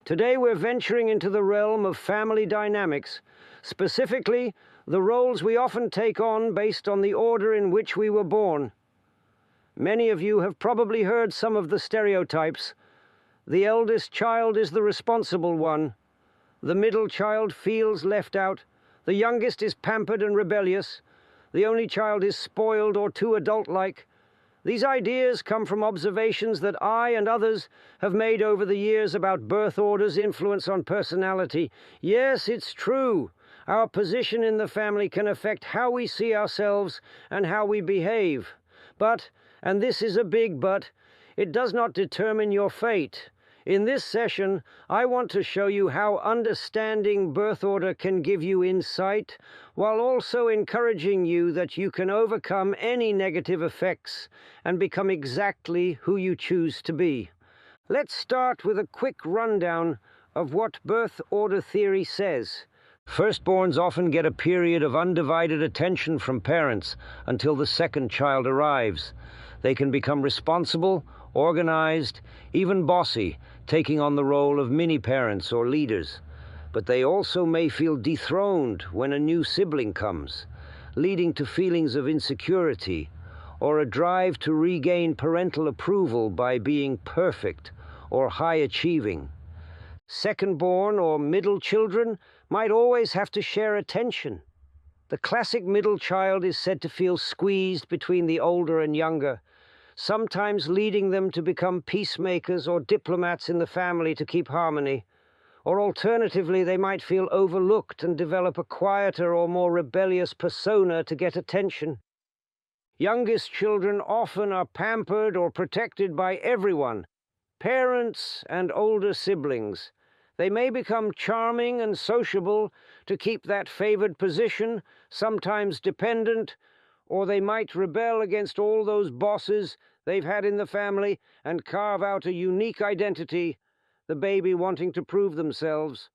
Today we're venturing into the realm of family dynamics, specifically the roles we often take on based on the order in which we were born. Many of you have probably heard some of the stereotypes. The eldest child is the responsible one. The middle child feels left out. The youngest is pampered and rebellious. The only child is spoiled or too adult-like. These ideas come from observations that I and others have made over the years about birth order's influence on personality. Yes, it's true. Our position in the family can affect how we see ourselves and how we behave. But, and this is a big but, it does not determine your fate. In this session, I want to show you how understanding birth order can give you insight, while also encouraging you that you can overcome any negative effects and become exactly who you choose to be. Let's start with a quick rundown of what birth order theory says. Firstborns often get a period of undivided attention from parents until the second child arrives. They can become responsible, organized, even bossy, taking on the role of mini-parents or leaders. But they also may feel dethroned when a new sibling comes, leading to feelings of insecurity or a drive to regain parental approval by being perfect or high-achieving. Second-born or middle children might always have to share attention. The classic middle child is said to feel squeezed between the older and younger, sometimes leading them to become peacemakers or diplomats in the family to keep harmony. Or alternatively, they might feel overlooked and develop a quieter or more rebellious persona to get attention. Youngest children often are pampered or protected by everyone, parents and older siblings. They may become charming and sociable to keep that favored position, sometimes dependent, or they might rebel against all those bosses they've had in the family and carve out a unique identity, the baby wanting to prove themselves.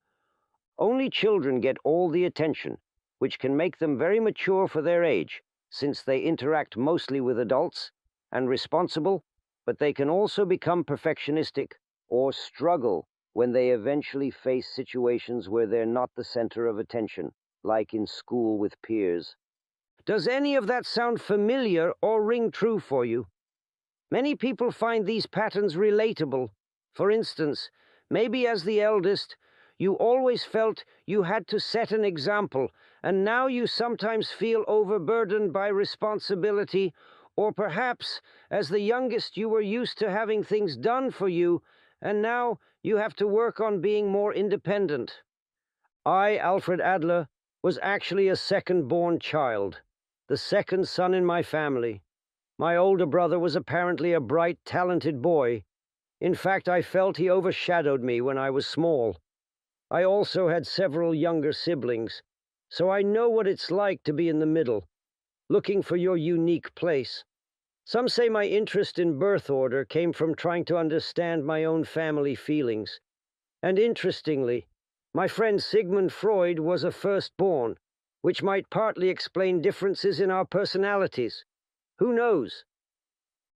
Only children get all the attention, which can make them very mature for their age, since they interact mostly with adults and responsible, but they can also become perfectionistic or struggle when they eventually face situations where they're not the center of attention, like in school with peers. Does any of that sound familiar or ring true for you? Many people find these patterns relatable. For instance, maybe as the eldest, you always felt you had to set an example, and now you sometimes feel overburdened by responsibility, or perhaps as the youngest you were used to having things done for you, and now you have to work on being more independent. I, Alfred Adler, was actually a second-born child, the second son in my family. My older brother was apparently a bright, talented boy. In fact, I felt he overshadowed me when I was small. I also had several younger siblings, so I know what it's like to be in the middle, looking for your unique place. Some say my interest in birth order came from trying to understand my own family feelings. And interestingly, my friend Sigmund Freud was a firstborn, which might partly explain differences in our personalities. Who knows?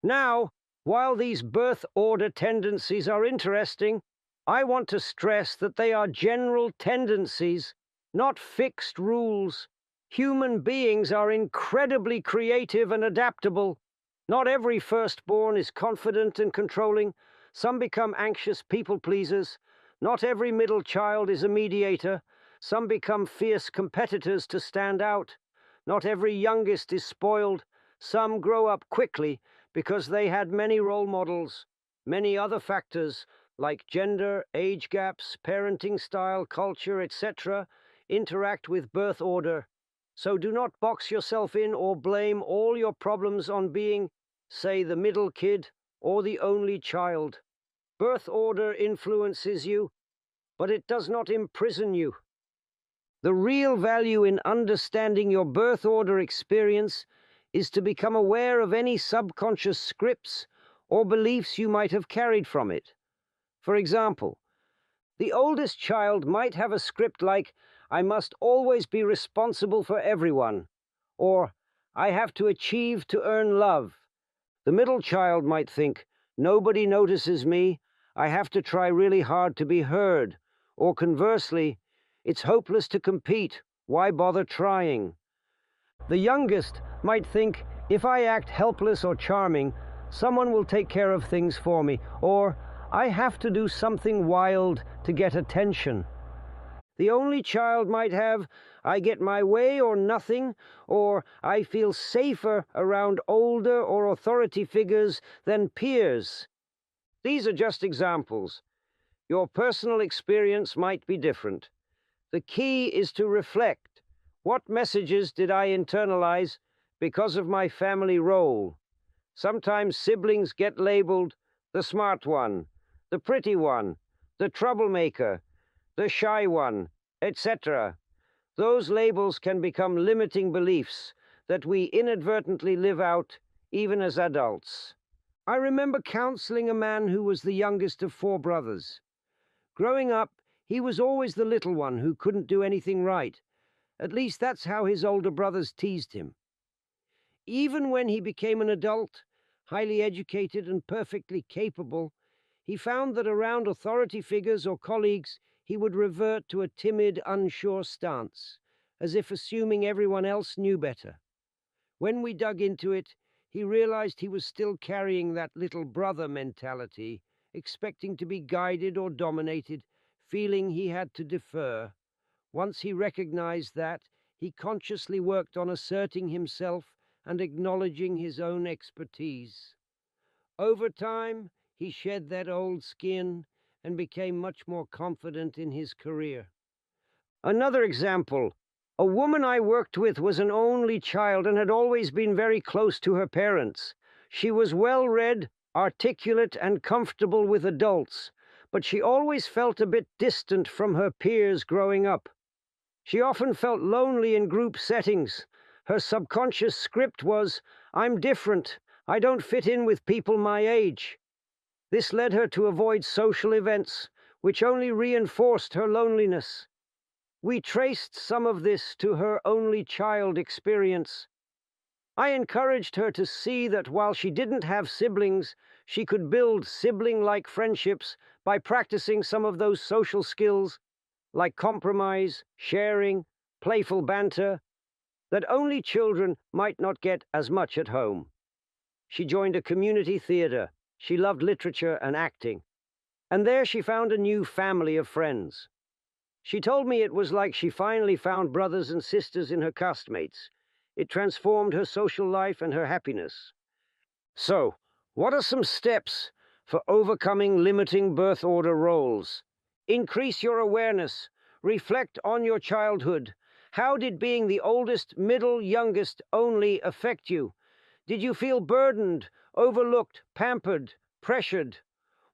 Now, while these birth order tendencies are interesting, I want to stress that they are general tendencies, not fixed rules. Human beings are incredibly creative and adaptable. Not every firstborn is confident and controlling. Some become anxious people-pleasers. Not every middle child is a mediator. Some become fierce competitors to stand out. Not every youngest is spoiled. Some grow up quickly because they had many role models. Many other factors, like gender, age gaps, parenting style, culture, etc., interact with birth order. So do not box yourself in or blame all your problems on being, say, the middle kid or the only child. Birth order influences you, but it does not imprison you. The real value in understanding your birth order experience is to become aware of any subconscious scripts or beliefs you might have carried from it. For example, the oldest child might have a script like, "I must always be responsible for everyone," or "I have to achieve to earn love." The middle child might think, "Nobody notices me. I have to try really hard to be heard. Or conversely, it's hopeless to compete. Why bother trying? The youngest might think, if I act helpless or charming, someone will take care of things for me, or I have to do something wild to get attention. The only child might have, I get my way or nothing, or I feel safer around older or authority figures than peers. These are just examples. Your personal experience might be different. The key is to reflect. What messages did I internalize because of my family role? Sometimes siblings get labeled the smart one, the pretty one, the troublemaker, the shy one, etc. Those labels can become limiting beliefs that we inadvertently live out even as adults. I remember counseling a man who was the youngest of 4 brothers. Growing up, he was always the little one who couldn't do anything right. At least that's how his older brothers teased him. Even when he became an adult, highly educated and perfectly capable, he found that around authority figures or colleagues, he would revert to a timid, unsure stance, as if assuming everyone else knew better. When we dug into it, he realized he was still carrying that little brother mentality, expecting to be guided or dominated, feeling he had to defer. Once he recognized that, he consciously worked on asserting himself and acknowledging his own expertise. Over time, he shed that old skin and became much more confident in his career. Another example, a woman I worked with was an only child and had always been very close to her parents. She was well-read, articulate, and comfortable with adults, but she always felt a bit distant from her peers growing up. She often felt lonely in group settings. Her subconscious script was, I'm different. I don't fit in with people my age. This led her to avoid social events, which only reinforced her loneliness. We traced some of this to her only child experience. I encouraged her to see that while she didn't have siblings, she could build sibling-like friendships by practicing some of those social skills, like compromise, sharing, playful banter, that only children might not get as much at home. She joined a community theater. She loved literature and acting. And there she found a new family of friends. She told me it was like she finally found brothers and sisters in her castmates. It transformed her social life and her happiness. So, what are some steps for overcoming limiting birth order roles? Increase your awareness. Reflect on your childhood. How did being the oldest, middle, youngest only affect you? Did you feel burdened, overlooked, pampered, pressured?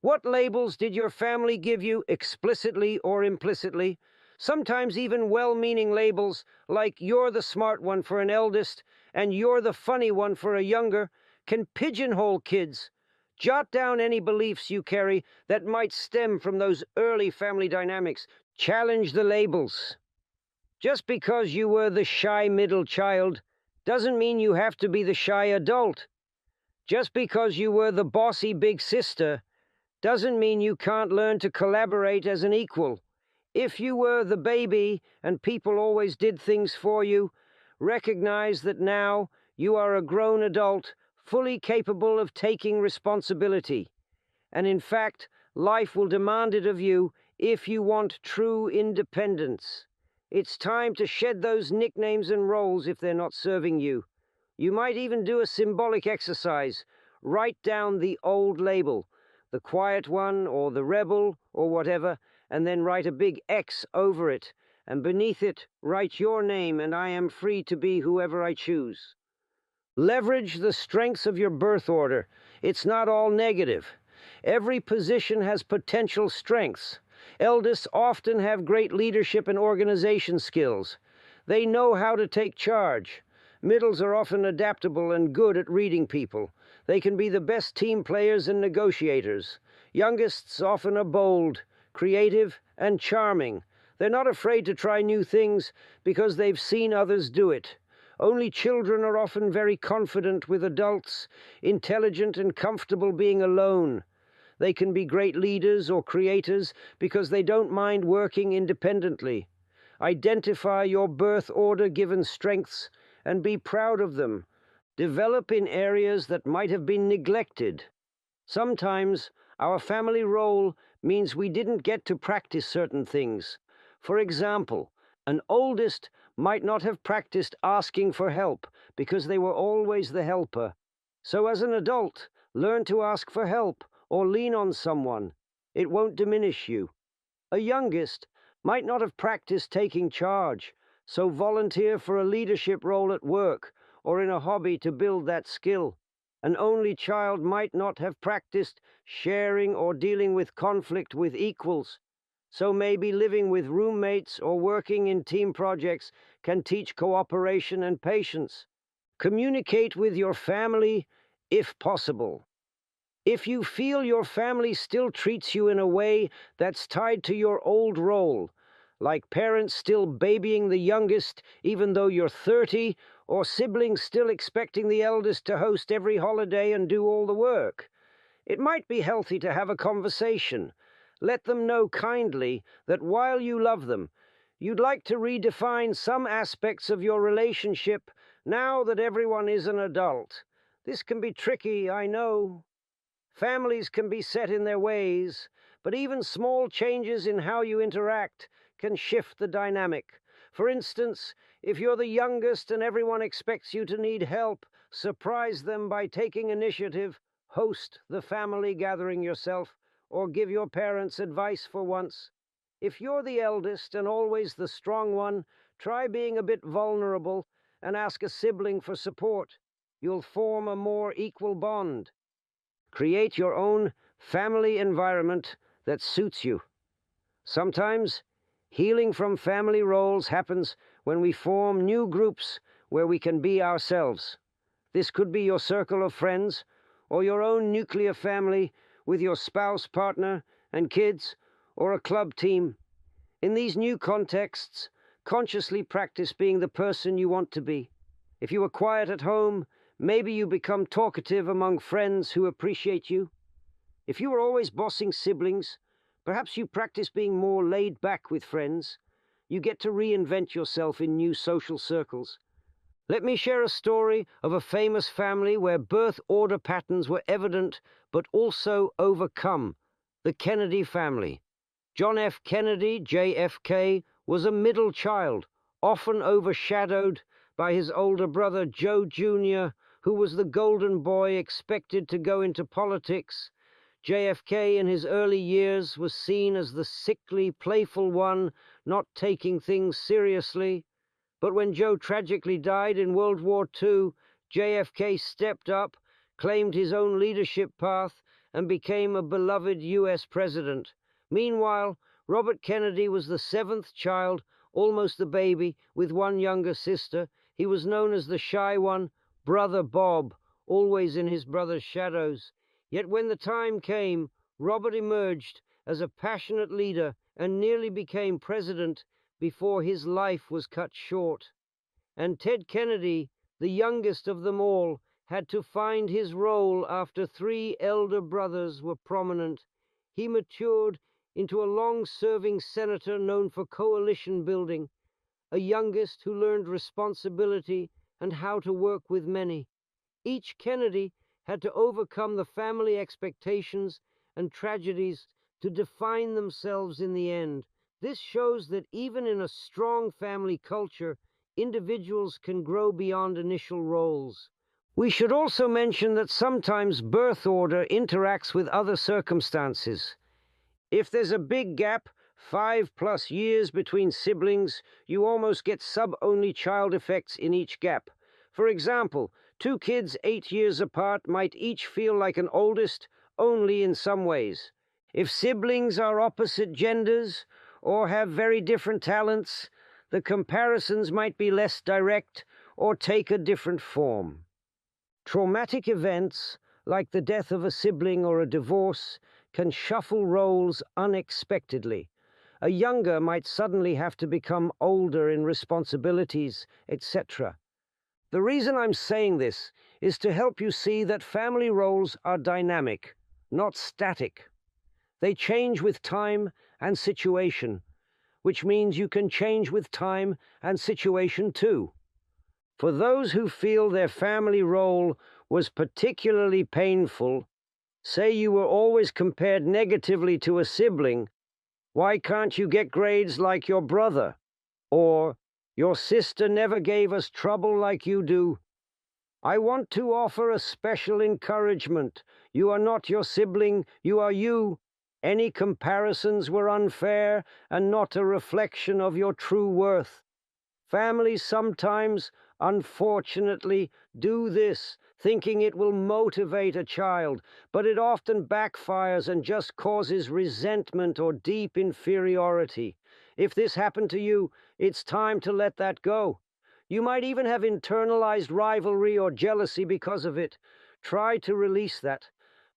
What labels did your family give you, explicitly or implicitly? Sometimes even well-meaning labels, like you're the smart one for an eldest and you're the funny one for a younger, can pigeonhole kids. Jot down any beliefs you carry that might stem from those early family dynamics. Challenge the labels. Just because you were the shy middle child doesn't mean you have to be the shy adult. Just because you were the bossy big sister doesn't mean you can't learn to collaborate as an equal. If you were the baby and people always did things for you, recognize that now you are a grown adult, fully capable of taking responsibility. And in fact, life will demand it of you if you want true independence. It's time to shed those nicknames and roles if they're not serving you. You might even do a symbolic exercise. Write down the old label, the quiet one or the rebel or whatever, and then write a big X over it, and beneath it write your name and I am free to be whoever I choose. Leverage the strengths of your birth order. It's not all negative. Every position has potential strengths. Eldest often have great leadership and organization skills. They know how to take charge. Middles are often adaptable and good at reading people. They can be the best team players and negotiators. Youngest often are bold, creative, and charming. They're not afraid to try new things because they've seen others do it. Only children are often very confident with adults, intelligent and comfortable being alone. They can be great leaders or creators because they don't mind working independently. Identify your birth order-given strengths and be proud of them. Develop in areas that might have been neglected. Sometimes our family role means we didn't get to practice certain things. For example, an oldest might not have practiced asking for help because they were always the helper. So as an adult, learn to ask for help or lean on someone. It won't diminish you. A youngest might not have practiced taking charge, so volunteer for a leadership role at work or in a hobby to build that skill. An only child might not have practiced sharing or dealing with conflict with equals, so maybe living with roommates or working in team projects can teach cooperation and patience. Communicate with your family if possible. If you feel your family still treats you in a way that's tied to your old role, like parents still babying the youngest even though you're 30, or siblings still expecting the eldest to host every holiday and do all the work, it might be healthy to have a conversation. Let them know kindly that while you love them, you'd like to redefine some aspects of your relationship now that everyone is an adult. This can be tricky, I know. Families can be set in their ways, but even small changes in how you interact can shift the dynamic. For instance, if you're the youngest and everyone expects you to need help, surprise them by taking initiative, host the family gathering yourself, or give your parents advice for once. If you're the eldest and always the strong one, try being a bit vulnerable and ask a sibling for support. You'll form a more equal bond. Create your own family environment that suits you. Sometimes, healing from family roles happens when we form new groups where we can be ourselves. This could be your circle of friends, or your own nuclear family with your spouse, partner, and kids, or a club team. In these new contexts, consciously practice being the person you want to be. If you are quiet at home, maybe you become talkative among friends who appreciate you. If you are always bossing siblings, perhaps you practice being more laid back with friends. You get to reinvent yourself in new social circles. Let me share a story of a famous family where birth order patterns were evident but also overcome: the Kennedy family. John F. Kennedy, JFK, was a middle child, often overshadowed by his older brother Joe Jr., who was the golden boy expected to go into politics. JFK in his early years was seen as the sickly, playful one, not taking things seriously. But when Joe tragically died in World War II, JFK stepped up, claimed his own leadership path, and became a beloved U.S. president. Meanwhile, Robert Kennedy was the seventh child, almost a baby, with one younger sister. He was known as the shy one, Brother Bob, always in his brother's shadows. Yet when the time came, Robert emerged as a passionate leader and nearly became president before his life was cut short. And Ted Kennedy, the youngest of them all, had to find his role after three elder brothers were prominent. He matured into a long-serving senator known for coalition building, a youngest who learned responsibility and how to work with many. Each Kennedy had to overcome the family expectations and tragedies to define themselves in the end. This shows that even in a strong family culture, individuals can grow beyond initial roles. We should also mention that sometimes birth order interacts with other circumstances. If there's a big gap, 5+ years between siblings, you almost get sub-only child effects in each gap. For example, two kids 8 years apart might each feel like an oldest only in some ways. If siblings are opposite genders or have very different talents, the comparisons might be less direct or take a different form. Traumatic events, like the death of a sibling or a divorce, can shuffle roles unexpectedly. A younger might suddenly have to become older in responsibilities, etc. The reason I'm saying this is to help you see that family roles are dynamic. not static. They change with time and situation, which means you can change with time and situation too. For those who feel their family role was particularly painful, say you were always compared negatively to a sibling, why can't you get grades like your brother? Or, your sister never gave us trouble like you do. I want to offer a special encouragement. You are not your sibling, you are you. Any comparisons were unfair and not a reflection of your true worth. Families sometimes, unfortunately, do this, thinking it will motivate a child, but it often backfires and just causes resentment or deep inferiority. If this happened to you, it's time to let that go. You might even have internalized rivalry or jealousy because of it. Try to release that.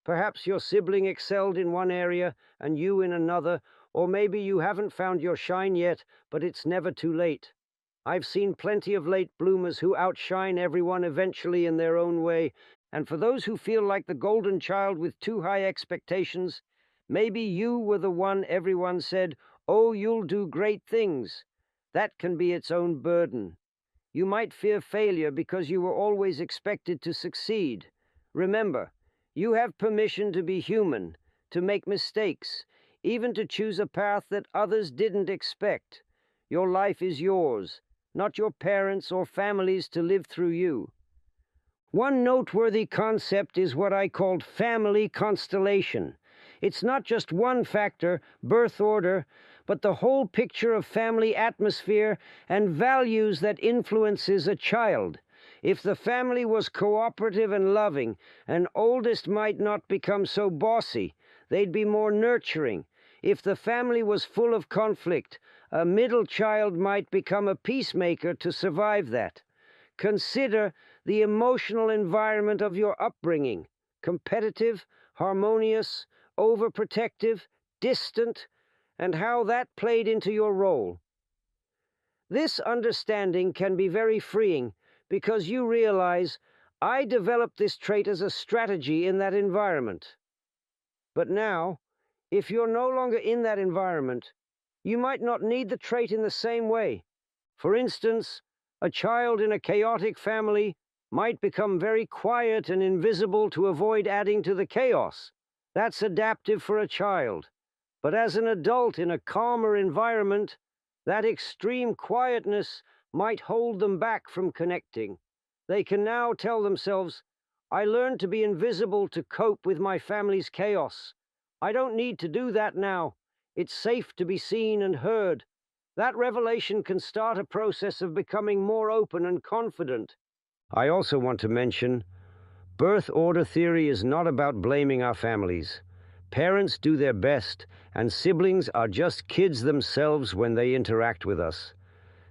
Perhaps your sibling excelled in one area and you in another, or maybe you haven't found your shine yet, but it's never too late. I've seen plenty of late bloomers who outshine everyone eventually in their own way, and for those who feel like the golden child with too high expectations, maybe you were the one everyone said, "Oh, you'll do great things." That can be its own burden. You might fear failure because you were always expected to succeed. Remember, you have permission to be human, to make mistakes, even to choose a path that others didn't expect. Your life is yours, not your parents' or family's to live through you. One noteworthy concept is what I called family constellation. It's not just one factor, birth order, but the whole picture of family atmosphere and values that influences a child. If the family was cooperative and loving, an oldest might not become so bossy. They'd be more nurturing. If the family was full of conflict, a middle child might become a peacemaker to survive that. Consider the emotional environment of your upbringing: competitive, harmonious, overprotective, distant, and how that played into your role. This understanding can be very freeing because you realize, I developed this trait as a strategy in that environment. But now, if you're no longer in that environment, you might not need the trait in the same way. For instance, a child in a chaotic family might become very quiet and invisible to avoid adding to the chaos. That's adaptive for a child. But as an adult in a calmer environment, that extreme quietness might hold them back from connecting. They can now tell themselves, I learned to be invisible to cope with my family's chaos. I don't need to do that now. It's safe to be seen and heard. That revelation can start a process of becoming more open and confident. I also want to mention, birth order theory is not about blaming our families. Parents do their best, and siblings are just kids themselves when they interact with us.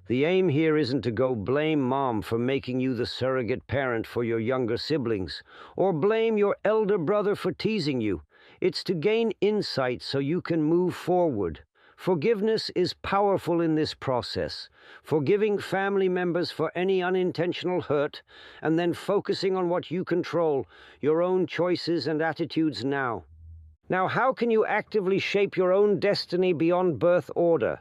The aim here isn't to go blame mom for making you the surrogate parent for your younger siblings, or blame your elder brother for teasing you. It's to gain insight so you can move forward. Forgiveness is powerful in this process. Forgiving family members for any unintentional hurt, and then focusing on what you control, your own choices and attitudes now. Now, how can you actively shape your own destiny beyond birth order?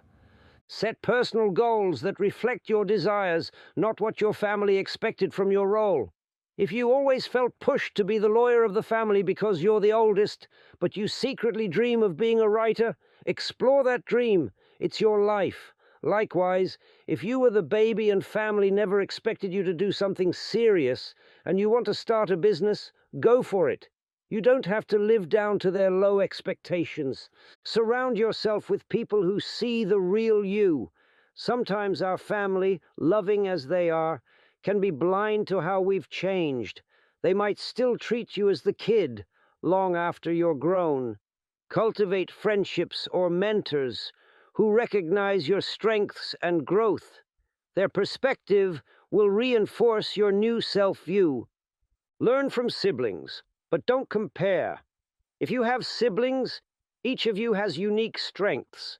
Set personal goals that reflect your desires, not what your family expected from your role. If you always felt pushed to be the lawyer of the family because you're the oldest, but you secretly dream of being a writer, explore that dream. It's your life. Likewise, if you were the baby and family never expected you to do something serious, and you want to start a business, go for it. You don't have to live down to their low expectations. Surround yourself with people who see the real you. Sometimes our family, loving as they are, can be blind to how we've changed. They might still treat you as the kid long after you're grown. Cultivate friendships or mentors who recognize your strengths and growth. Their perspective will reinforce your new self-view. Learn from siblings, but don't compare. If you have siblings, each of you has unique strengths.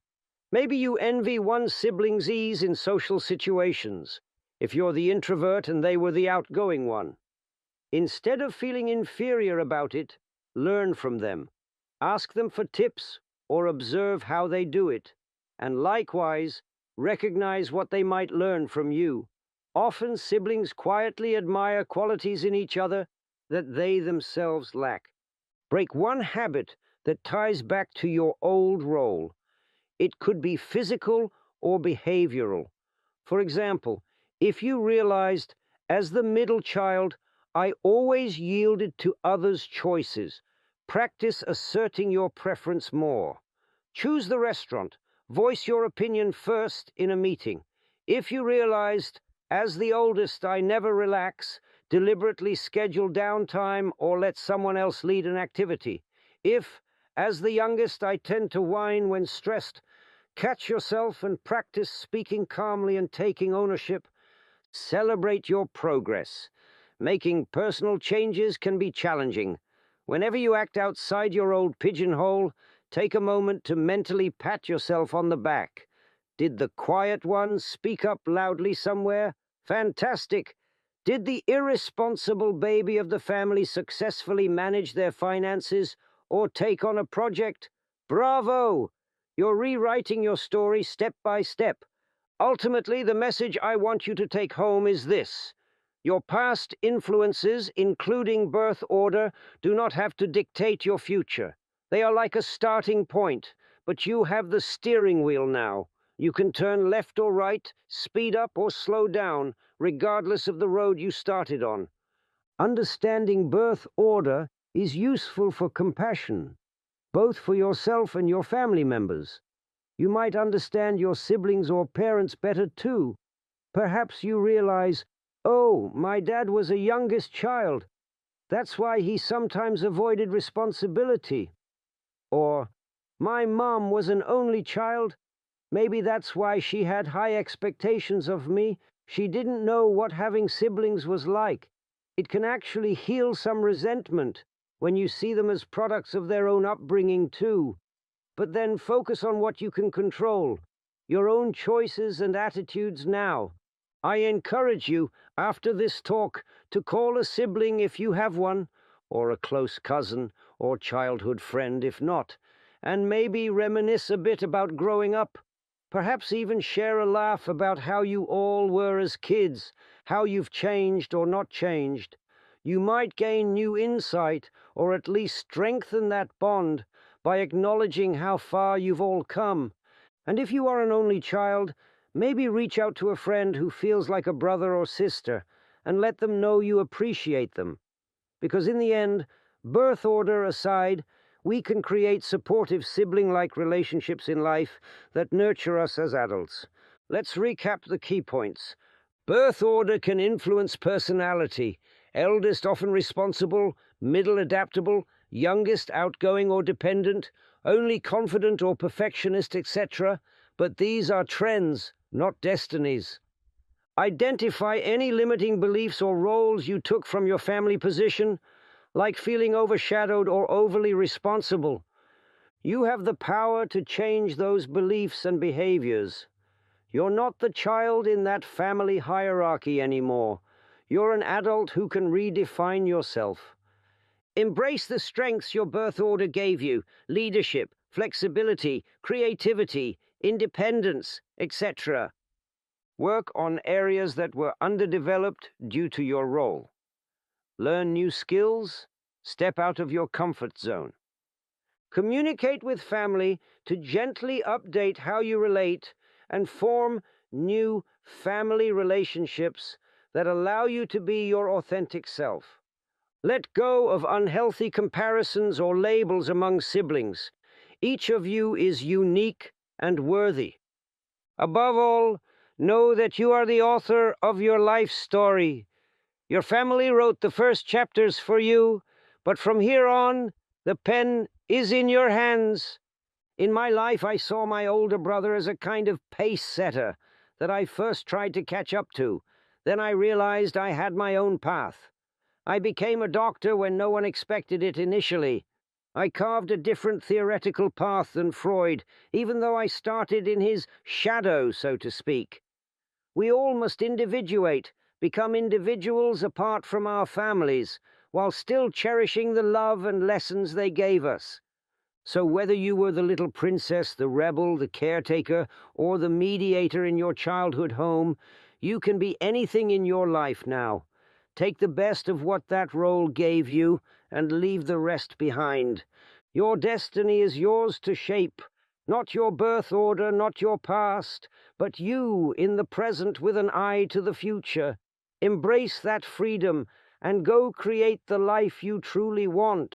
Maybe you envy one sibling's ease in social situations, if you're the introvert and they were the outgoing one. Instead of feeling inferior about it, learn from them. Ask them for tips or observe how they do it, and likewise, recognize what they might learn from you. Often siblings quietly admire qualities in each other that they themselves lack. Break one habit that ties back to your old role. It could be physical or behavioral. For example, if you realized, as the middle child, I always yielded to others' choices, practice asserting your preference more. Choose the restaurant. Voice your opinion first in a meeting. If you realized, as the oldest, I never relax, deliberately schedule downtime or let someone else lead an activity. If, as the youngest, I tend to whine when stressed, catch yourself and practice speaking calmly and taking ownership. Celebrate your progress. Making personal changes can be challenging. Whenever you act outside your old pigeonhole, take a moment to mentally pat yourself on the back. Did the quiet one speak up loudly somewhere? Fantastic! Did the irresponsible baby of the family successfully manage their finances or take on a project? Bravo! You're rewriting your story step by step. Ultimately, the message I want you to take home is this: your past influences, including birth order, do not have to dictate your future. They are like a starting point, but you have the steering wheel now. You can turn left or right, speed up or slow down, regardless of the road you started on. Understanding birth order is useful for compassion, both for yourself and your family members. You might understand your siblings or parents better too. Perhaps you realize, oh, my dad was a youngest child. That's why he sometimes avoided responsibility. Or, my mom was an only child. Maybe that's why she had high expectations of me. She didn't know what having siblings was like. It can actually heal some resentment when you see them as products of their own upbringing too. But then focus on what you can control, your own choices and attitudes now. I encourage you, after this talk, to call a sibling if you have one, or a close cousin, or childhood friend if not, and maybe reminisce a bit about growing up. Perhaps even share a laugh about how you all were as kids, how you've changed or not changed. You might gain new insight, or at least strengthen that bond by acknowledging how far you've all come. And if you are an only child, maybe reach out to a friend who feels like a brother or sister and let them know you appreciate them. Because in the end, birth order aside, we can create supportive sibling-like relationships in life that nurture us as adults. Let's recap the key points. Birth order can influence personality. Eldest often responsible, middle adaptable, youngest outgoing or dependent, only confident or perfectionist, etc. But these are trends, not destinies. Identify any limiting beliefs or roles you took from your family position, like feeling overshadowed or overly responsible. You have the power to change those beliefs and behaviors. You're not the child in that family hierarchy anymore. You're an adult who can redefine yourself. Embrace the strengths your birth order gave you: leadership, flexibility, creativity, independence, etc. Work on areas that were underdeveloped due to your role. Learn new skills. Step out of your comfort zone. Communicate with family to gently update how you relate and form new family relationships that allow you to be your authentic self. Let go of unhealthy comparisons or labels among siblings. Each of you is unique and worthy. Above all, know that you are the author of your life story. Your family wrote the first chapters for you, but from here on, the pen is in your hands. In my life, I saw my older brother as a kind of pace setter that I first tried to catch up to. Then I realized I had my own path. I became a doctor when no one expected it initially. I carved a different theoretical path than Freud, even though I started in his shadow, so to speak. We all must individuate, become individuals apart from our families, while still cherishing the love and lessons they gave us. So whether you were the little princess, the rebel, the caretaker, or the mediator in your childhood home, you can be anything in your life now. Take the best of what that role gave you and leave the rest behind. Your destiny is yours to shape, not your birth order, not your past, but you in the present with an eye to the future. Embrace that freedom and go create the life you truly want.